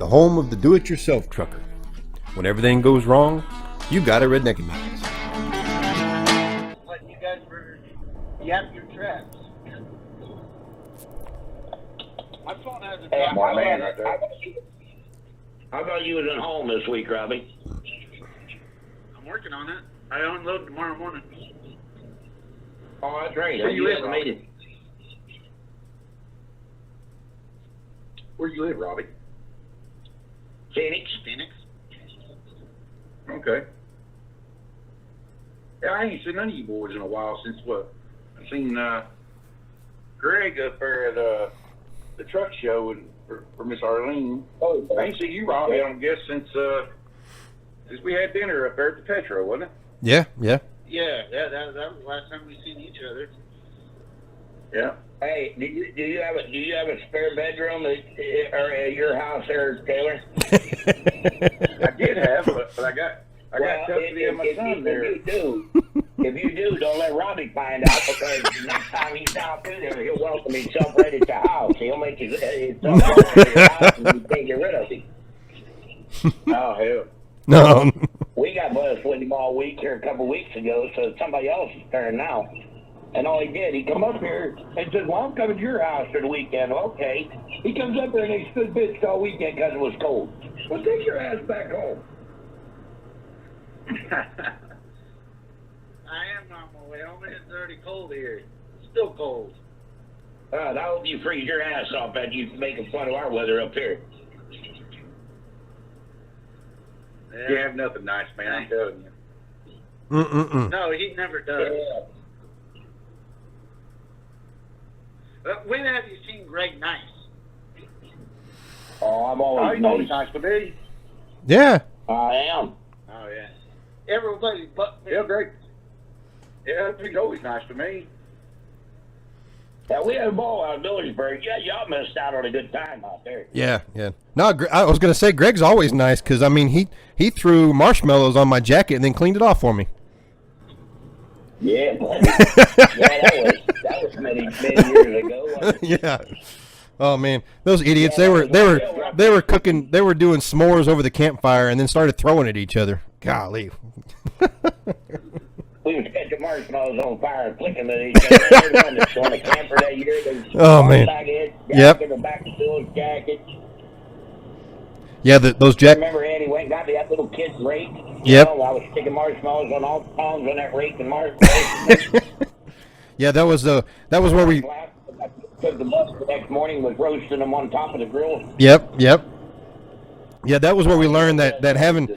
the home of the do-it-yourself trucker. When everything goes wrong, you got a Redneckanize. What you guys were yap your traps. My phone has a Hey, my man, right there. I thought you was at home this week, Robbie. I'm working on it. I unload tomorrow morning. Oh, that's right. Where you live, made it. Where you live, Robbie? Phoenix. Okay. Yeah, I ain't seen none of you boys in a while since what? I seen Greg up there at the truck show and for Miss Arlene. Oh, I ain't seen you, Robbie, I guess, since we had dinner up there at the Petro, wasn't it? Yeah. Yeah, that was the last time we seen each other. Yeah. Hey, do you have a spare bedroom at your house there, Taylor? I did have, but I got custody of my son there. If you do, don't let Robbie find out, because next time he's down through there, he'll welcome himself right at your house. He'll make himself right at your house and you can't get rid of him. Oh, hell. No. We got buzzed with him all week here a couple weeks ago, so it's somebody else's turn now. And all he did, he come up here and said, well, I'm coming to your house for the weekend. Okay. He comes up here and they stood bitched all weekend because it was cold. Well, take your ass back home. I am on my way home. It's already cold here. Still cold. I hope you freeze your ass off as you making fun of our weather up here. You have nothing nice, man. I'm telling you. No, he never does. Yeah. When have you seen Greg Nice? Oh, I'm always he's nice to me. Yeah. I am. Oh, yeah. Everybody but me. Yeah, Greg. Yeah, he's always nice to me. Yeah, we had a ball out of Millersburg. Yeah, y'all missed out on a good time out there. Yeah. No, I was going to say Greg's always nice because, I mean, he threw marshmallows on my jacket and then cleaned it off for me. Yeah, that was many years ago. Yeah. Oh man, those idiots! They were cooking. They were doing s'mores over the campfire and then started throwing at each other. Golly. We was catching marshmallows on fire and flicking at each other. On the camper that year. Oh man. Yep. In the back of those jackets. Yeah, those jackets. Remember Eddie went and got me that little kid's rake? Yep. I was sticking marshmallows on all the palms on that rake and marshmallows. Yeah, that was where we. Because the bus the next morning was roasting them on top of the grill. Yep. Yeah, that was where we learned that having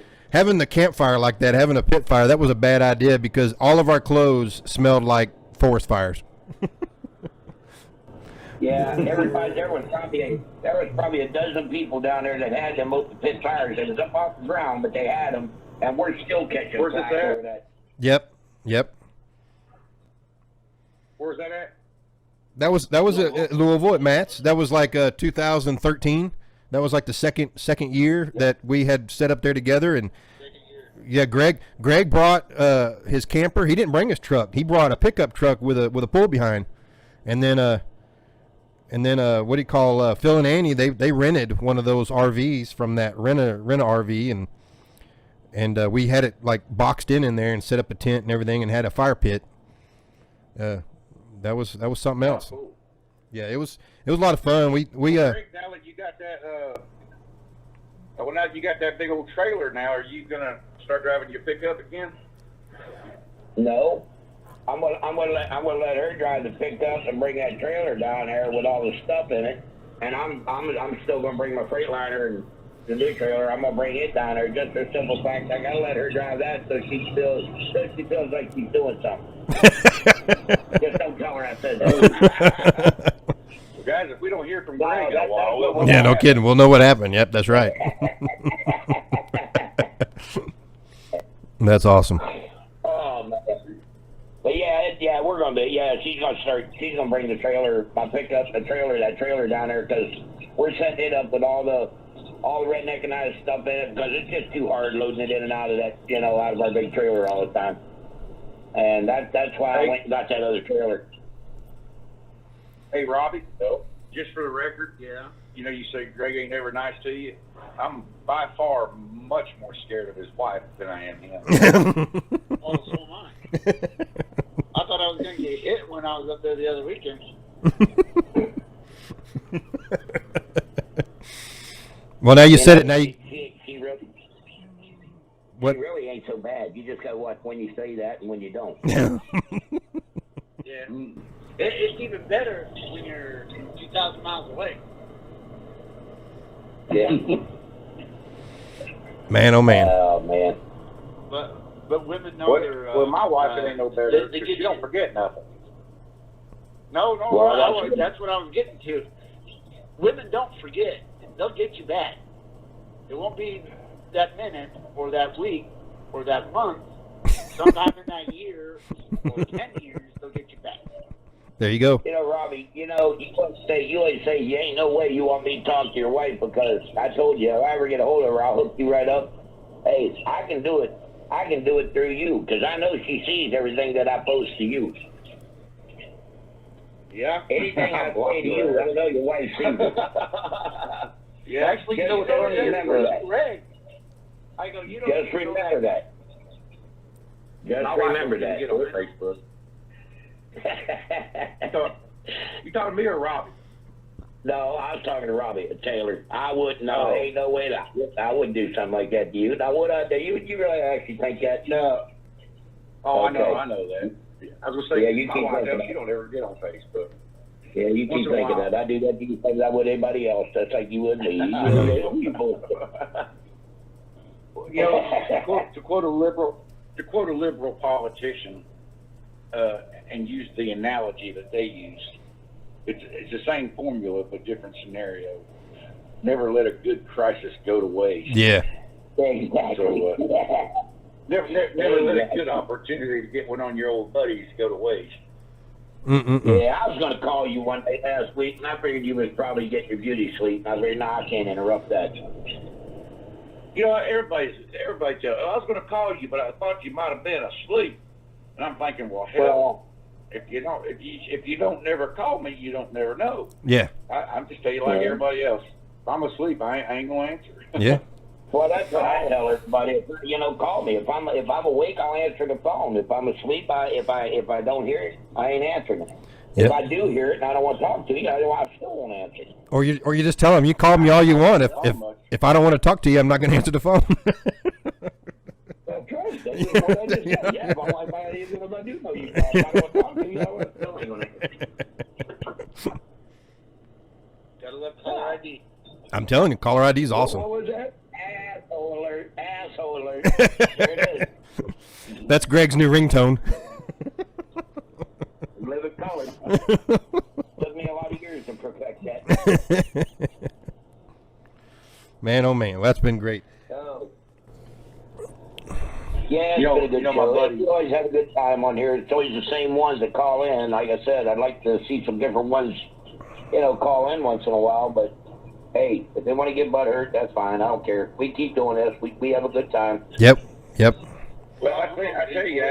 the campfire like that, having a pit fire, that was a bad idea because all of our clothes smelled like forest fires. Yeah, there was probably a dozen people down there that had them open pit fires. It was up off the ground, but they had them, and we're still catching Where's flack it at? over that. Yep. Where's that at? That was at Louisville at Matt's. That was like 2013. That was like the second year that we had set up there together. And yeah, Greg brought his camper. He didn't bring his truck. He brought a pickup truck with a pull behind. And then what do you call Phil and Annie? They rented one of those RVs from that rent a RV, and we had it like boxed in there and set up a tent and everything and had a fire pit. That was something else. Oh, cool. Yeah, it was a lot of fun. We Greg, now that you got that now you got that big old trailer now, are you gonna start driving your pickup again? No, I'm gonna let her drive the pickup and bring that trailer down there with all the stuff in it, and I'm still gonna bring my Freightliner and the new trailer. I'm gonna bring it down there just for simple fact I gotta let her drive that so she feels like she's doing something. Just don't tell her I said that. Well, guys, if we don't hear from Greg in a while, yeah, no kidding. We'll know what happened. Yep, that's right. That's awesome. But yeah, we're gonna be. Yeah, she's gonna bring the trailer, my pickup, that trailer down there because we're setting it up with all the Redneckanize stuff in it because it's just too hard loading it in and out of that, out of our big trailer all the time. And that's why I went and got that other trailer. Hey, Robbie. just for the record, Yeah. you know, you say Greg ain't ever nice to you. I'm by far much more scared of his wife than I am him. Oh, so am I. I thought I was going to get hit when I was up there the other weekend. Well, now you said it. Now you. She really, What? she really ain't so bad. You just got to watch when you say that and when you don't. Yeah. It's even better when you're 2,000 miles away. Yeah. Man, oh man. Oh, man. But women know their... Well, my wife, it ain't no better. They She don't forget nothing. No, Well, that's what I was getting to. Women don't forget. They'll get you back. It won't be that minute or that week or that month. Sometime in that year or 10 years, they'll get you back. There you go. You know, Robbie, you always say you ain't no way you want me to talk to your wife because I told you if I ever get a hold of her, I'll hook you right up. Hey, I can do it. I can do it through you because I know she sees everything that I post to you. Yeah. Anything I say to you, I know your wife sees it. Yeah. Actually, you know, Just remember that. Greg. I go, you don't Just remember that. Just My wife remember don't that. get on Facebook. You talking to me or Robbie? No, I was talking to Robbie Taylor. I wouldn't. No, Oh. ain't no way that I wouldn't do something like that to you. Now, would I? Do you really actually think that? No. Oh, Okay. I know that. I was gonna say, Yeah, you my keep wife, thinking that. she don't ever get on Facebook. Yeah, you Once keep in a thinking while. that. I do that to you things I would anybody else. That's like you would me. You know, You know, to quote a liberal politician, and use the analogy that they use, it's the same formula but different scenario. Never let a good crisis go to waste. Yeah. exactly. So, never let a good opportunity to get one on your old buddies go to waste. Yeah, I was going to call you one day last week, and I figured you would probably get your beauty sleep. And I figured, I can't interrupt that. You know, everybody tell, I was going to call you, but I thought you might have been asleep. And I'm thinking, well, hell, if you don't never call me, you don't never know. Yeah. I'm just tell you like everybody else. If I'm asleep, I ain't going to answer. Yeah. Well, that's what I tell everybody. Call me. If I'm awake, I'll answer the phone. If I'm asleep, if I don't hear it, I ain't answering it. Yep. If I do hear it and I don't want to talk to you, I still won't answer. Or you just tell them you call me all you want. If I don't want to talk to you, I'm not going to answer the phone. That's right. That's what I just said. Yeah, if I'm like, even if I do know you call, if I don't want to talk to you, I still ain't going to answer. Gotta love caller ID. I'm telling you, caller ID is awesome. What was that? Asshole alert. Asshole alert. There it is. That's Greg's new ringtone. Live it colored. Took me a lot of years to perfect that. Man, oh man, that's been great. Oh. Yeah, it's You know- been a good you know, show. my buddy- We always have a good time on here. It's always the same ones that call in. Like I said, I'd like to see some different ones, call in once in a while. But, hey, if they want to get butthurt, that's fine. I don't care. We keep doing this. We have a good time. Yep. Well, I tell you,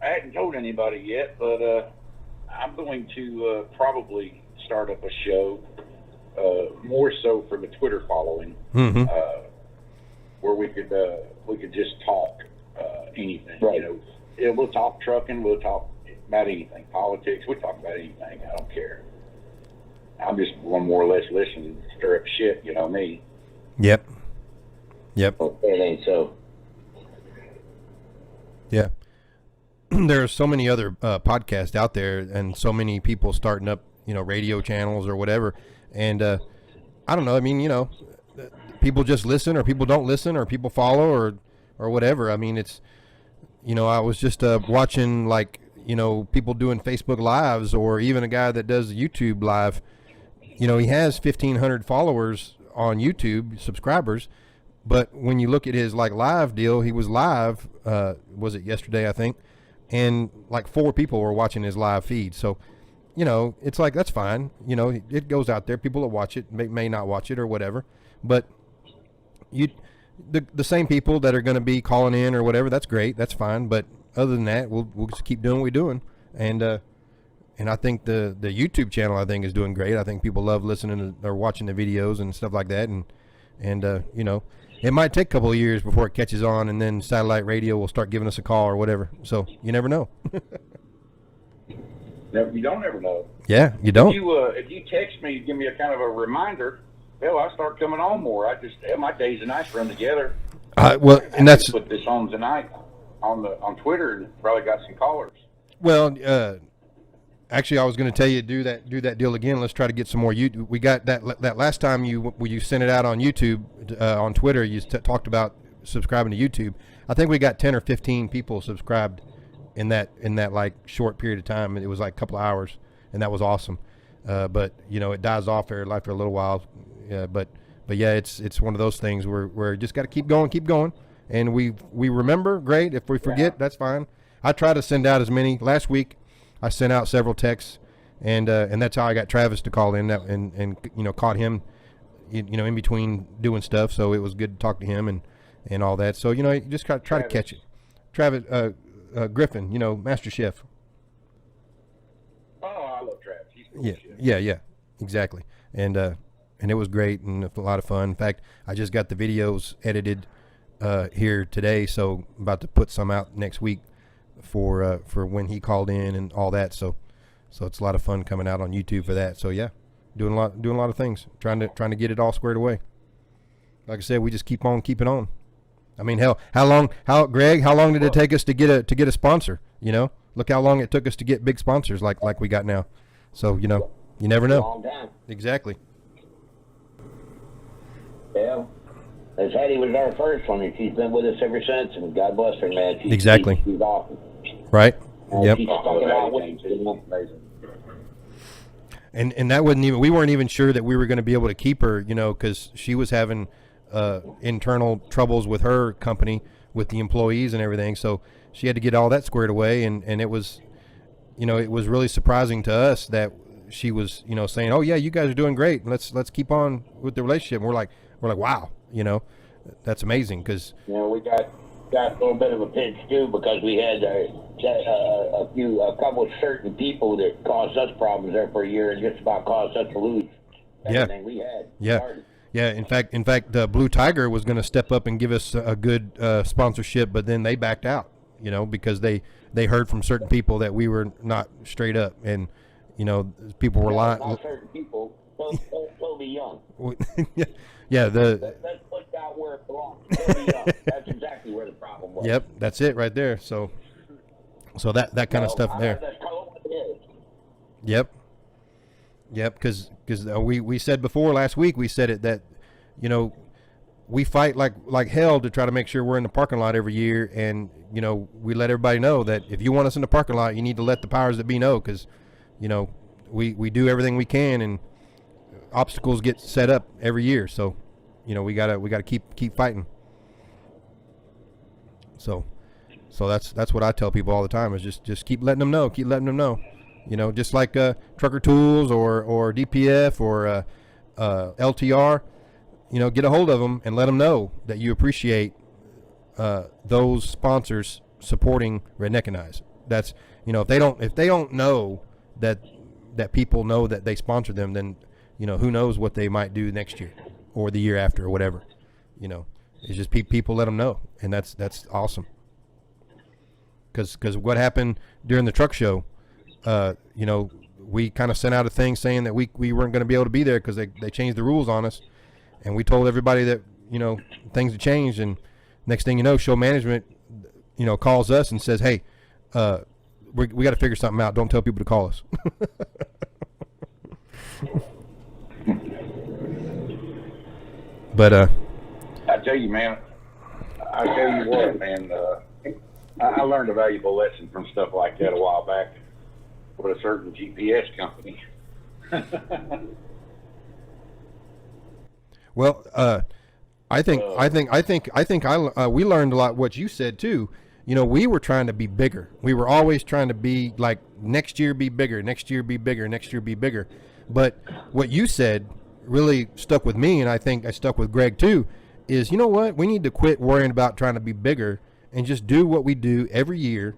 I hadn't told anybody yet, but I'm going to probably start up a show, more so for the Twitter following, where we could just talk anything. Right. We'll talk trucking, we'll talk about anything, politics. We talk about anything. I don't care. I'm just one more or less listen and stir up shit. You know me. Yep. It ain't so. Yeah. There are so many other podcasts out there and so many people starting up, radio channels or whatever. And I don't know. I mean, people just listen or people don't listen or people follow or whatever. I mean, it's, I was just watching people doing Facebook Lives or even a guy that does YouTube Live. He has 1,500 followers on YouTube, subscribers. But when you look at his live deal, he was live, was it yesterday, I think, and 4 people were watching his live feed. So, it's that's fine. It goes out there. People will watch it, may not watch it or whatever. But the same people that are going to be calling in or whatever, that's great. That's fine. But other than that, we'll just keep doing what we're doing. And I think the YouTube channel I think is doing great. I think people love listening to, or watching the videos and stuff like that, and you know, it might take a couple of years before it catches on, and then satellite radio will start giving us a call or whatever. So you never know. You don't ever know. Yeah, you don't. If you text me, give me a kind of a reminder, hell, I start coming on more. My days and nights run together. Well, and I that's just put this on tonight on Twitter, and probably got some callers. well. Actually, I was going to tell you do that deal again. Let's try to get some more. We got that last time you sent it out on YouTube, on Twitter. You talked about subscribing to YouTube. I think we got 10 or 15 people subscribed in that like short period of time. It was like a couple of hours, and that was awesome. But you know, it dies off after a little while. But yeah, it's one of those things where you just got to keep going, and we remember. Great. If we forget, that's fine. I try to send out as many. Last week I sent out several texts, and that's how I got Travis to call in, and you know, caught him, you know, in between doing stuff. So it was good to talk to him and all that. So you know, you just try to catch it. Travis Griffin, you know, Master Chef. Oh, I love Travis. He's cool Yeah, shit. yeah, exactly. And it was great and a lot of fun. In fact, I just got the videos edited here today, so I'm about to put some out next week for when he called in and all that. So it's a lot of fun coming out on YouTube for that. So yeah, doing a lot of things, trying to get it all squared away. Like I said, we just keep on keeping on. I mean, hell, Greg, how long did it take us to get a sponsor? You know, look how long it took us to get big sponsors like we got now. So you know, you never know. Long time. Exactly. Yeah. As Hattie was our first one, and she's been with us ever since, and God bless her, man. Exactly. She's awesome. Right. And Yep. She's stuck it out with us. Amazing. And that we weren't even sure that we were going to be able to keep her, you know, because she was having internal troubles with her company, with the employees and everything. So she had to get all that squared away, and it was, you know, it was really surprising to us that she was, you know, saying, "Oh yeah, you guys are doing great. Let's keep on with the relationship." And we're like, wow, you know, that's amazing because You know, we got a little bit of a pinch too, because we had a couple of certain people that caused us problems there for a year, and just about caused us to lose everything we had. Yeah. Started. Yeah, in fact, Blue Tiger was going to step up and give us a good sponsorship, but then they backed out, you know, because they heard from certain people that we were not straight up, and you know, people were lying. Not certain people. Don't be young. Yeah, Let's put that where it belongs. Don't be young. That's exactly where the problem was. Yep, that's it right there. So that kind of stuff there. That's call it what it is. Yep, because we said before last week, we said it that, you know, we fight like hell to try to make sure we're in the parking lot every year, and you know, we let everybody know that if you want us in the parking lot, you need to let the powers that be know, because you know, we do everything we can, and obstacles get set up every year. So you know, we gotta keep fighting. So that's what I tell people all the time, is just keep letting them know, you know, just like Trucker Tools or DPF or LTR, you know, get a hold of them and let them know that you appreciate those sponsors supporting Redneckanize. That's, you know, if they don't know that people know that they sponsor them, then you know, who knows what they might do next year or the year after or whatever. You know, it's just people let them know, and that's awesome. Because what happened during the truck show, you know, we kind of sent out a thing saying that we weren't going to be able to be there because they changed the rules on us, and we told everybody that, you know, things had changed, and next thing you know, show management, you know, calls us and says, "Hey, we got to figure something out. Don't tell people to call us." But I tell you, man. I tell you what, man. I learned a valuable lesson from stuff like that a while back with a certain GPS company. well, we learned a lot what you said too. You know, we were trying to be bigger. We were always trying to be like, next year be bigger, next year be bigger, next year be bigger. But what you said really stuck with me, and I think I stuck with Greg too, is, you know what? We need to quit worrying about trying to be bigger and just do what we do every year.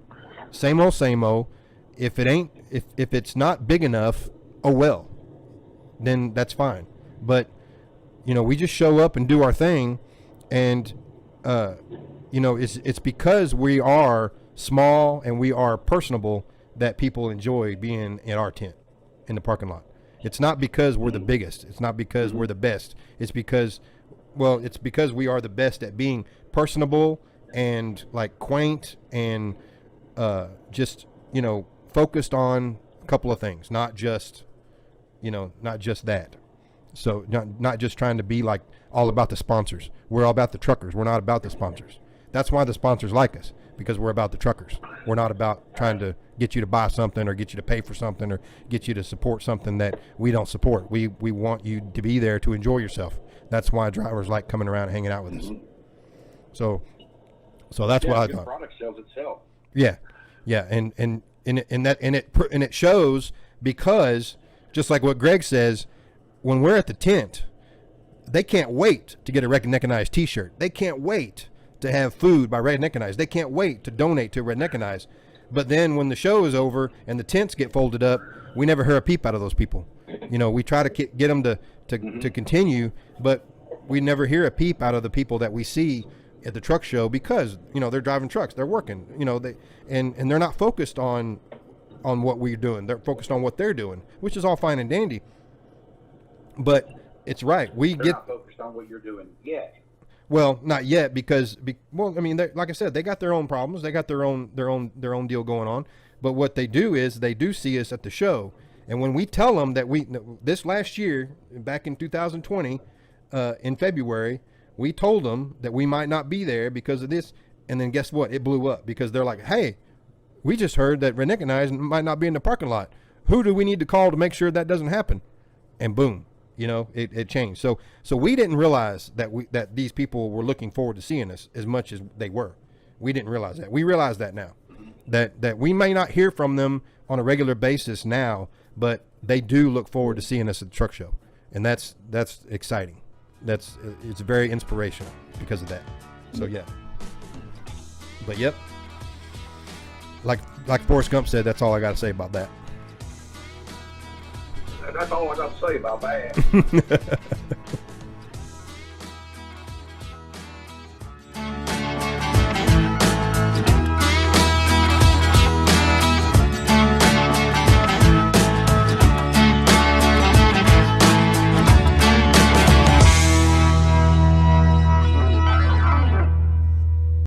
Same old, same old. if it's not big enough, oh well, then that's fine. But we just show up and do our thing, and it's because we are small and we are personable that people enjoy being in our tent in the parking lot. It's not because we're the biggest. It's not because we're the best. It's because we are the best at being personable and like quaint and just focused on a couple of things, not just that. So not just trying to be like all about the sponsors. We're all about the truckers. We're not about the sponsors. That's why the sponsors like us, because we're about the truckers. We're not about trying to get you to buy something or get you to pay for something or get you to support something that we don't support. We want you to be there to enjoy yourself. That's why drivers like coming around and hanging out with us. So that's what I thought. The product sells itself. Yeah, and it shows, because just like what Greg says, when we're at the tent, they can't wait to get a Redneckanize t-shirt. They can't wait to have food by Redneckanize. They can't wait to donate to Redneckanize. But then when the show is over and the tents get folded up, we never hear a peep out of those people. We try to get them to continue, but we never hear a peep out of the people that we see at the truck show, because they're driving trucks, they're working, and they're not focused on what we're doing. They're focused on what they're doing, which is all fine and dandy. But it's right. They're not focused on what you're doing yet. Well, not yet, because like I said, they got their own problems. They got their own deal going on. But what they do is they do see us at the show, and when we tell them that this last year, back in 2020, in February, we told them that we might not be there because of this, and then guess what? It blew up, because they're like, "Hey, we just heard that Redneckanize might not be in the parking lot. Who do we need to call to make sure that doesn't happen?" And boom. It changed. So we didn't realize that these people were looking forward to seeing us as much as they were. We didn't realize that. We realize that now, that we may not hear from them on a regular basis now, but they do look forward to seeing us at the truck show, and that's exciting. It's very inspirational because of that. So yeah. But yep. Like Forrest Gump said, that's all I got to say about that. That's all I got to say about that.